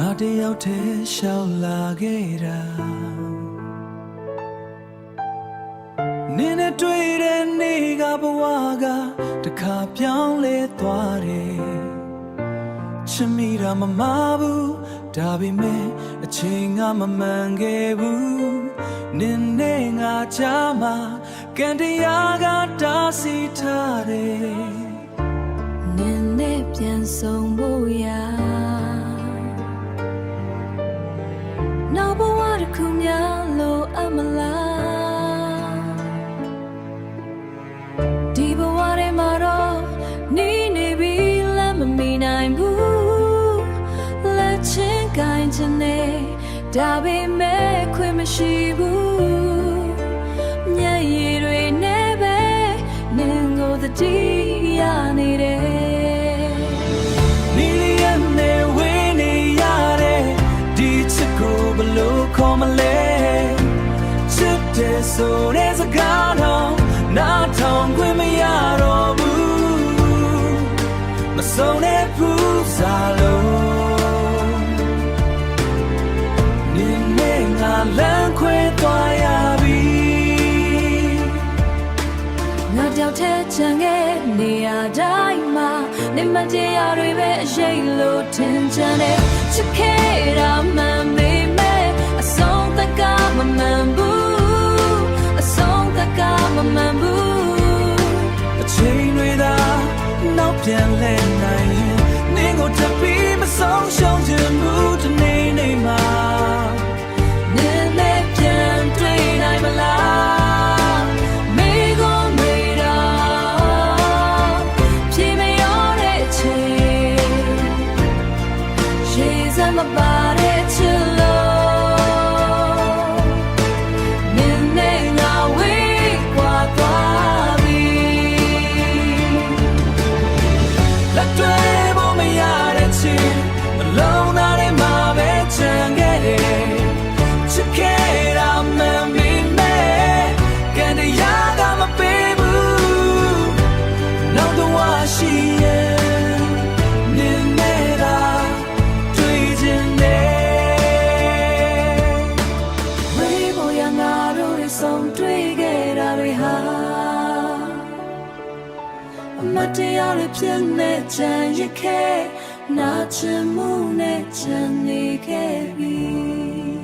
ငါတယောက်တည်းရှောက်လာခဲ့တာနင်းနဲ့တွေ့တဲ့နေ့ကဘဝကတခါပြောင်းလဲသွားတယ်ချစ်မိတာမမှားဘူးဒါပေမဲ့အချိန်ကမမှန်ခဲ့ဘူးနင်းနဲ့ငါချာမှာကံတရားကတားဆီးထားတယ်နင်းနဲ့ပြန်ဆုံးဖို့ရာနောက်ဘဝတစ်ခုများလို့အမလားဒီဘဝထဲမှာတော့နေနေပြီလက်မမီနိုင်ဘူးလက်ချင်းကိုင်းချင်နေဒါပေမဲ့ခွင့်မရှိဘူးညရည်တွေနဲ့ပဲနင်းကိုသတိရနေတယ်ခေါ်မလဲချစ်တယ်ဆိုတဲ့စကားတော့နားထောင်ခွင့်မရတော့ဘူးမဆုံးတဲ့ဘူးစားလို့နင်းနဲ့ငါလမ်းခွဲသွားရပြီငါတယောက်တည်းချန်ခဲ့နေရာတိုင်းမှာနေမတရားတွေပဲအရေးလို့ထင်ကြတယ်ချစ်ခဲ့တာမှန်ပေမဲ့အဆုံးသက်ကမမှန်ဘူးအဆုံးသက်ကမမှန်ဘူးအချိန်တွေသာနောက်ပြန်လဲနိုင်ရင်နင်းကိုထပ်ပြီးမဆုံးရှုံးချင်ဘူးဒီနေ့နေ့မှာနင်းနဲ့ပြန်တွေ့နိုင်မလားမေကိုမေတာပြေမရောတဲ့ချိန်ရေစမ်းမပါတဲ့ချစ်လို့မတရားတွေဖြစ်နေချင်ရခဲ့နာချင်မှုနဲ့ချင်နေခဲ့ပြီ